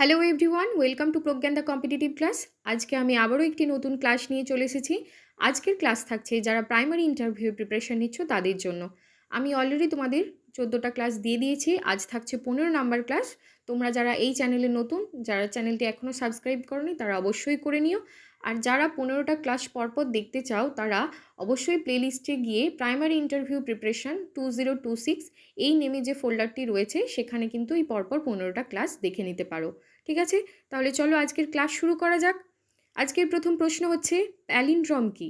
Hello everyone, welcome to Pragyan the competitive class. আজকে আমি আবারও একটি নতুন ক্লাস নিয়ে চলে এসেছি। আজকের ক্লাস থাকছে যারা প্রাইমারি ইন্টারভিউ প্রিপারেশন নিচ্ছ তাদের জন্য। আমি অলরেডি তোমাদের 14টা ক্লাস দিয়ে দিয়েছি, আজ থাকছে 15 নাম্বার ক্লাস। তোমরা যারা এই চ্যানেলে নতুন, যারা চ্যানেলটি এখনও সাবস্ক্রাইব করনি তারা অবশ্যই করে নিও। আর যারা 15টা ক্লাস পরপর দেখতে চাও তারা অবশ্যই প্লেলিস্টে গিয়ে প্রাইমারি ইন্টারভিউ প্রিপারেশন 2026 এই নেমে যে ফোল্ডারটি রয়েছে সেখানে কিন্তু এই পরপর 15টা ক্লাস দেখে নিতে পারো। ঠিক আছে, তাহলে চলো আজকের ক্লাস শুরু করা যাক। আজকের প্রথম প্রশ্ন হচ্ছে, প্যালিন্ড্রম কি?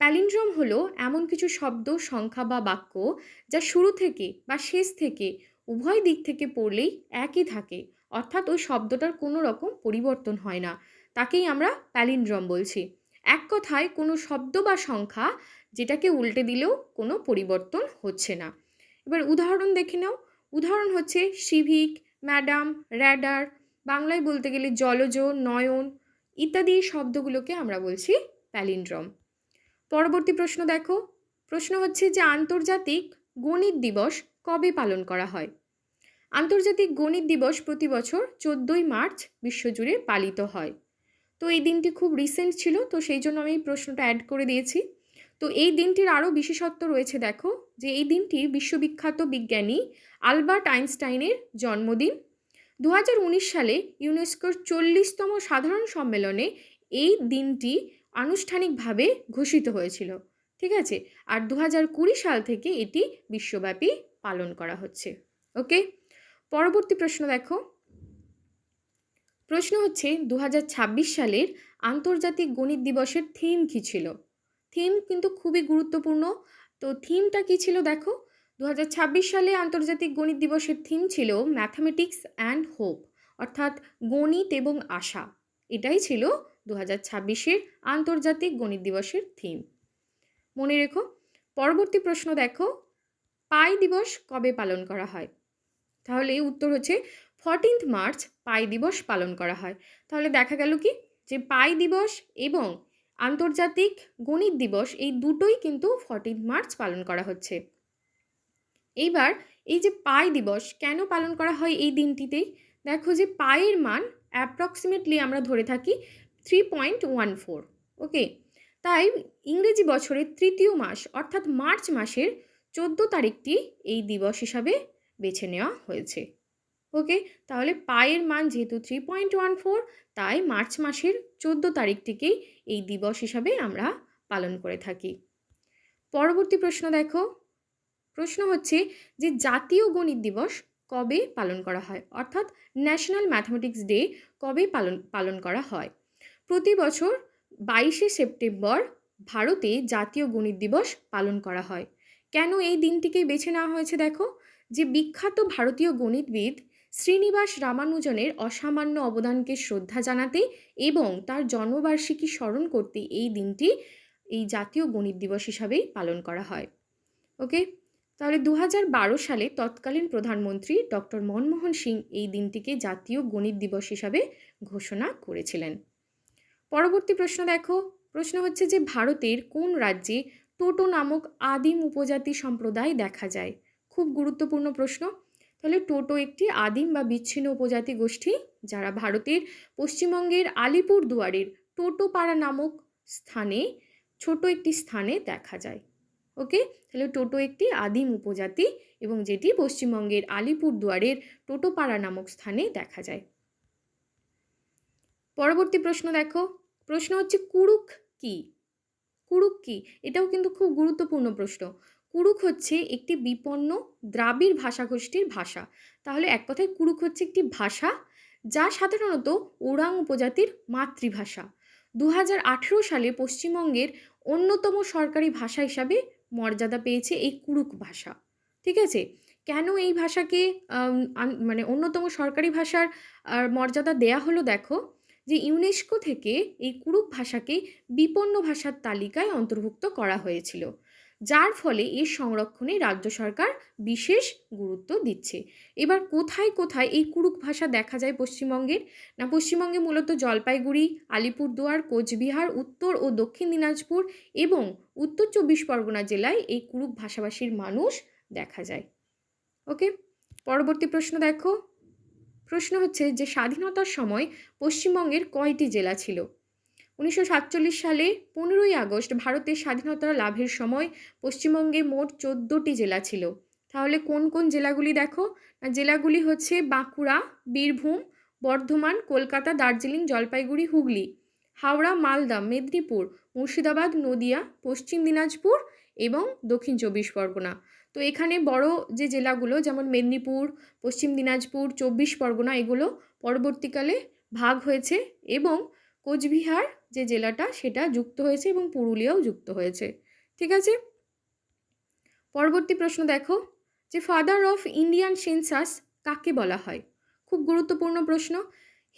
প্যালিন্ড্রম হলো এমন কিছু শব্দ, সংখ্যা বা বাক্য যা শুরু থেকে বা শেষ থেকে উভয় দিক থেকে পড়লেই একই থাকে, অর্থাৎ ওই শব্দটার কোনো রকম পরিবর্তন হয় না, তাকেই আমরা প্যালিন্ড্রম বলছি। এক কথায় কোনো শব্দ বা সংখ্যা যেটাকে উল্টে দিলেও কোনো পরিবর্তন হচ্ছে না। এবার উদাহরণ দেখে নাও। উদাহরণ হচ্ছে সিভিক, ম্যাডাম, র্যাডার, বাংলায় বলতে গেলে জলজ, নয়ন ইত্যাদি শব্দগুলোকে আমরা বলছি প্যালিন্ড্রম। পরবর্তী প্রশ্ন দেখো। প্রশ্ন হচ্ছে যে আন্তর্জাতিক গণিত দিবস কবে পালন করা হয়? আন্তর্জাতিক গণিত দিবস প্রতি বছর 14ই মার্চ বিশ্বজুড়ে পালিত হয়। তো এই দিনটি খুব রিসেন্ট ছিল, তো সেই জন্য আমি এই প্রশ্নটা অ্যাড করে দিয়েছি। তো এই দিনটির আরও বিশেষত্ব রয়েছে, দেখো যে এই দিনটি বিশ্ববিখ্যাত বিজ্ঞানী আলবার্ট আইনস্টাইনের জন্মদিন। 2019 সালে ইউনেস্কোর 40তম সাধারণ সম্মেলনে এই দিনটি আনুষ্ঠানিকভাবে ঘোষিত হয়েছিল। ঠিক আছে, আর 2020 সাল থেকে এটি বিশ্বব্যাপী পালন করা হচ্ছে। ওকে, পরবর্তী প্রশ্ন দেখো। প্রশ্ন হচ্ছে 2026 সালের আন্তর্জাতিক গণিত দিবসের থিম কী ছিল? থিম কিন্তু খুবই গুরুত্বপূর্ণ। তো থিমটা কী ছিল দেখো। 2026 সালে আন্তর্জাতিক গণিত দিবসের থিম ছিল ম্যাথামেটিক্স অ্যান্ড হোপ, অর্থাৎ গণিত এবং আশা। এটাই ছিল 2026-এর আন্তর্জাতিক গণিত দিবসের থিম, মনে রেখো। পরবর্তী প্রশ্ন দেখো, পাই দিবস কবে পালন করা হয়? তাহলে উত্তর হচ্ছে 14 মার্চ পাই দিবস পালন করা হয়। তাহলে দেখা গেল কি যে পাই দিবস এবং আন্তর্জাতিক গণিত দিবস এই দুটোই কিন্তু 14 মার্চ পালন করা হচ্ছে। এইবার এই যে পাই দিবস কেন পালন করা হয় এই দিনটিতেই, দেখো যে পায়ের মান অ্যাপ্রক্সিমেটলি আমরা ধরে থাকি 3.14। ওকে, তাই ইংরেজি বছরের তৃতীয় মাস অর্থাৎ মার্চ মাসের 14 তারিখটি এই দিবস হিসাবে বেছে নেওয়া হয়েছে। ওকে, তাহলে পায়ের মান যেহেতু 3.14, তাই মার্চ মাসের 14 তারিখটিকেই এই দিবস হিসাবে আমরা পালন করে থাকি। পরবর্তী প্রশ্ন দেখো। প্রশ্ন হচ্ছে যে জাতীয় গণিত দিবস কবে পালন করা হয়, অর্থাৎ ন্যাশনাল ম্যাথমেটিক্স ডে কবে পালন করা হয়? প্রতি বছর 22শে সেপ্টেম্বর ভারতে জাতীয় গণিত দিবস পালন করা হয়। কেন এই দিনটিকেই বেছে নেওয়া হয়েছে দেখো, যে বিখ্যাত ভারতীয় গণিতবিদ শ্রীনিবাস রামানুজনের অসামান্য অবদানকে শ্রদ্ধা জানাতে এবং তার জন্মবার্ষিকী স্মরণ করতে এই দিনটি এই জাতীয় গণিত দিবস হিসাবেই পালন করা হয়। ওকে, তাহলে 2012 সালে তৎকালীন প্রধানমন্ত্রী ডক্টর মনমোহন সিং এই দিনটিকে জাতীয় গণিত দিবস হিসাবে ঘোষণা করেছিলেন। পরবর্তী প্রশ্ন দেখো। প্রশ্ন হচ্ছে যে ভারতের কোন রাজ্যে টোটো নামক আদিম উপজাতি সম্প্রদায় দেখা যায়? খুব গুরুত্বপূর্ণ প্রশ্ন। তাহলে টোটো একটি আদিম বা বিচ্ছিন্ন উপজাতি গোষ্ঠী যারা ভারতের পশ্চিমবঙ্গের আলিপুর দুয়ারের টোটোপাড়া নামক স্থানে, ছোট একটি স্থানে দেখা যায়। ওকে, তাহলে টোটো একটি আদিম উপজাতি এবং যেটি পশ্চিমবঙ্গের আলিপুর দুয়ারের টোটোপাড়া নামক স্থানে দেখা যায়। পরবর্তী প্রশ্ন দেখো। প্রশ্ন হচ্ছে কুড়ুক কি? কুড়ুক কি, এটাও কিন্তু খুব গুরুত্বপূর্ণ প্রশ্ন। কুড়ুক হচ্ছে একটি বিপন্ন দ্রাবিড় ভাষাগোষ্ঠীর ভাষা। তাহলে এক কথায় কুড়ুক হচ্ছে একটি ভাষা যা সাধারণত ওরাং উপজাতির মাতৃভাষা। 2018 সালে পশ্চিমবঙ্গের অন্যতম সরকারি ভাষা হিসাবে মর্যাদা পেয়েছে এই কুড়ুক ভাষা। ঠিক আছে, কেন এই ভাষাকে মানে অন্যতম সরকারি ভাষার মর্যাদা দেয়া হলো দেখো, যে ইউনেস্কো থেকে এই কুড়ুক ভাষাকে বিপন্ন ভাষার তালিকায় অন্তর্ভুক্ত করা হয়েছিল, যার ফলে এর সংরক্ষণে রাজ্য সরকার বিশেষ গুরুত্ব দিচ্ছে। এবার কোথায় কোথায় এই কুড়ুক ভাষা দেখা যায় পশ্চিমবঙ্গের? না, পশ্চিমবঙ্গে মূলত জলপাইগুড়ি, আলিপুরদুয়ার, কোচবিহার, উত্তর ও দক্ষিণ দিনাজপুর এবং উত্তর 24 পরগনা জেলায় এই কুড়ুক ভাষাভাষীর মানুষ দেখা যায়। ওকে, পরবর্তী প্রশ্ন দেখো। প্রশ্ন হচ্ছে যে স্বাধীনতার সময় পশ্চিমবঙ্গের কয়টি জেলা ছিল? 1947 সালে 15ই আগস্ট ভারতের স্বাধীনতা লাভের সময় পশ্চিমবঙ্গে মোট 14টি জেলা ছিল। তাহলে কোন কোন জেলাগুলি দেখো? জেলাগুলি হচ্ছে বাঁকুড়া, বীরভূম, বর্ধমান, কলকাতা, দার্জিলিং, জলপাইগুড়ি, হুগলি, হাওড়া, মালদা, মেদিনীপুর, মুর্শিদাবাদ, নদিয়া, পশ্চিম দিনাজপুর এবং দক্ষিণ চব্বিশ পরগনা। তো এখানে বড় যে জেলাগুলো যেমন মেদিনীপুর, পশ্চিম দিনাজপুর, চব্বিশ পরগনা এগুলো পরবর্তীকালে ভাগ হয়েছে এবং কোচবিহার যে জেলাটা সেটা যুক্ত হয়েছে এবং পুরুলিয়াও যুক্ত হয়েছে। ঠিক আছে, পরবর্তী প্রশ্ন দেখো যে ফাদার অফ ইন্ডিয়ান সেন্সাস কাকে বলা হয়? খুব গুরুত্বপূর্ণ প্রশ্ন।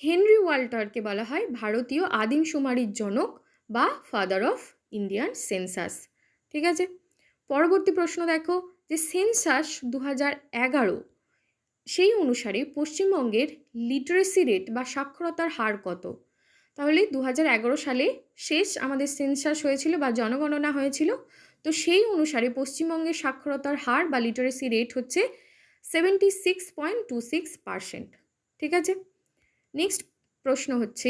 হেনরি ওয়াল্টারকে বলা হয় ভারতীয় আদিমশুমারির জনক বা ফাদার অফ ইন্ডিয়ান সেন্সাস। ঠিক আছে, পরবর্তী প্রশ্ন দেখো যে সেন্সাস 2011 সেই অনুসারে পশ্চিমবঙ্গের লিটারেসি রেট বা সাক্ষরতার হার কত? তাহলে 2011 সালে শেষ আমাদের সেন্সাস হয়েছিল বা জনগণনা হয়েছিল। তো সেই অনুসারে পশ্চিমবঙ্গের সাক্ষরতার হার বা লিটারেসি রেট হচ্ছে 76.26%। ঠিক আছে, নেক্সট প্রশ্ন হচ্ছে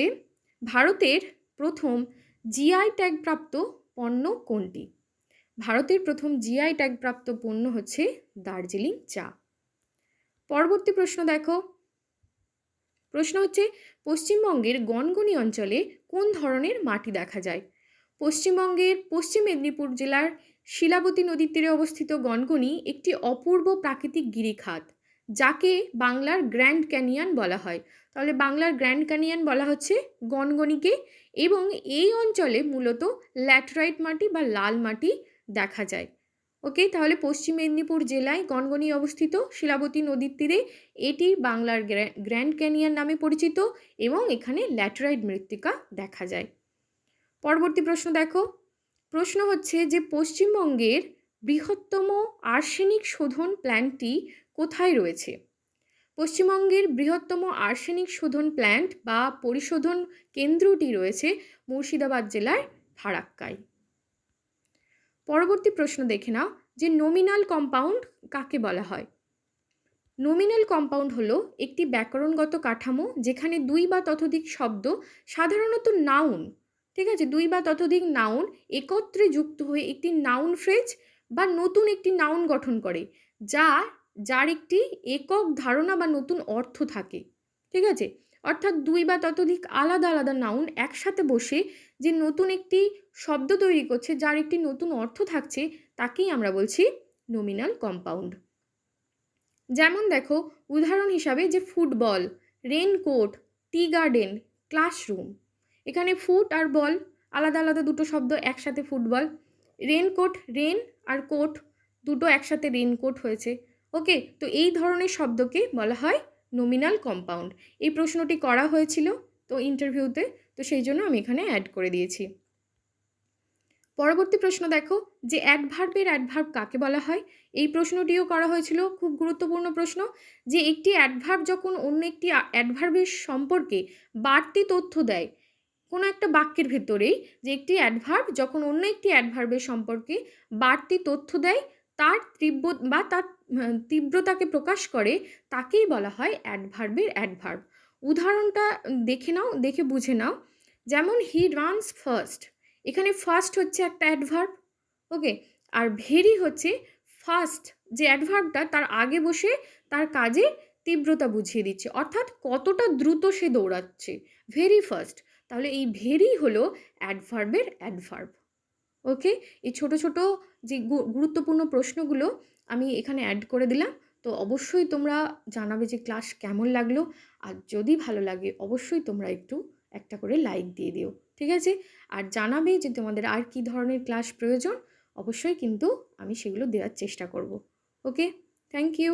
ভারতের প্রথম জিআই ট্যাগপ্রাপ্ত পণ্য কোনটি? ভারতের প্রথম জিআই ট্যাগপ্রাপ্ত পণ্য হচ্ছে দার্জিলিং চা। পরবর্তী প্রশ্ন দেখো, প্রশ্ন হচ্ছে পশ্চিমবঙ্গের গনগনি অঞ্চলে কোন ধরনের মাটি দেখা যায়? পশ্চিমবঙ্গের পশ্চিম মেদিনীপুর জেলার শিলাবতী নদীর তীরে অবস্থিত গনগনি একটি অপূর্ব প্রাকৃতিক গিরিখাত, যাকে বাংলার গ্র্যান্ড ক্যানিয়ন বলা হয়। তাহলে বাংলার গ্র্যান্ড ক্যানিয়ন বলা হচ্ছে গনগনিকে, এবং এই অঞ্চলে মূলত ল্যাটেরাইট মাটি বা লাল মাটি দেখা যায়। ওকে, তাহলে পশ্চিম মেদিনীপুর জেলায় গনগনি অবস্থিত শিলাবতী নদীর তীরে, এটি বাংলার গ্র্যান্ড ক্যানিয়ন নামে পরিচিত এবং এখানে ল্যাটেরাইট মৃত্তিকা দেখা যায়। পরবর্তী প্রশ্ন দেখো, প্রশ্ন হচ্ছে যে পশ্চিমবঙ্গের বৃহত্তম আর্সেনিক শোধন প্ল্যান্টটি কোথায় রয়েছে? পশ্চিমবঙ্গের বৃহত্তম আর্সেনিক শোধন প্ল্যান্ট বা পরিশোধন কেন্দ্রটি রয়েছে মুর্শিদাবাদ জেলার ফারাক্কায়। পরবর্তী প্রশ্ন দেখে নাও যে নমিনাল কম্পাউন্ড কাকে বলা হয়? নমিনাল কম্পাউন্ড হলো একটি ব্যাকরণগত কাঠামো যেখানে দুই বা ততোধিক শব্দ, সাধারণত নাউন, ঠিক আছে, দুই বা ততোধিক নাউন একত্রে যুক্ত হয়ে একটি নাউন ফ্রেজ বা নতুন একটি নাউন গঠন করে, যার একটি একক ধারণা বা নতুন অর্থ থাকে। ঠিক আছে, অর্থাৎ দুই বা ততোধিক আলাদা আলাদা নাউন একসাথে বসে যে নতুন একটি শব্দ তৈরি করছে, যার একটি নতুন অর্থ থাকছে, তাকেই আমরা বলছি নমিনাল কম্পাউন্ড। যেমন দেখো উদাহরণ হিসাবে যে football, raincoat, tea garden, classroom. এখানে ফুট আর বল আলাদা আলাদা দুটো শব্দ, একসাথে ফুটবল। রেনকোট, রেন আর কোট দুটো একসাথে রেনকোট হয়েছে। ওকে, তো এই ধরনের শব্দকে বলা হয় নমিনাল কম্পাউন্ড। এই প্রশ্নটি করা হয়েছিল তো ইন্টারভিউতে, তো সেই জন্য আমি এখানে অ্যাড করে দিয়েছি। পরবর্তী প্রশ্ন দেখো যে অ্যাডভার্বের অ্যাডভার্ব কাকে বলা হয়? এই প্রশ্নটিও করা হয়েছিল, খুব গুরুত্বপূর্ণ প্রশ্ন। যে একটি অ্যাডভার্ব যখন অন্য একটি অ্যাডভার্বের সম্পর্কে বাড়তি তথ্য দেয়, কোনো একটা বাক্যের ভেতরেই যে একটি অ্যাডভার্ব যখন অন্য একটি অ্যাডভার্বের সম্পর্কে বাড়তি তথ্য দেয়, তার তীব্রতাকে প্রকাশ করে, তাকেই বলা হয় অ্যাডভার্বের অ্যাডভার্ব। উদাহরণটা দেখে নাও, দেখে বুঝে নাও। যেমন হি রানস ফার্স্ট, এখানে ফার্স্ট হচ্ছে একটা অ্যাডভার্ব। ওকে, আর ভেরি হচ্ছে ফার্স্ট যে অ্যাডভার্বটা তার আগে বসে তার কাজে তীব্রতা বুঝিয়ে দিচ্ছে, অর্থাৎ কতটা দ্রুত সে দৌড়াচ্ছে, ভেরি ফার্স্ট। তাহলে এই ভেরি হলো অ্যাডভার্বের অ্যাডভার্ব। ওকে, এই ছোট ছোট যে গুরুত্বপূর্ণ প্রশ্নগুলো আমি এখানে অ্যাড করে দিলাম। তো অবশ্যই তোমরা জানাবে যে ক্লাস কেমন লাগলো, আর যদি ভালো লাগে অবশ্যই তোমরা একটু একটা করে লাইক দিয়ে দিও। ঠিক আছে, আর জানাবে যে তোমাদের আর কি ধরনের ক্লাস প্রয়োজন, অবশ্যই কিন্তু আমি সেগুলো দেওয়ার চেষ্টা করব। ওকে, থ্যাংক ইউ।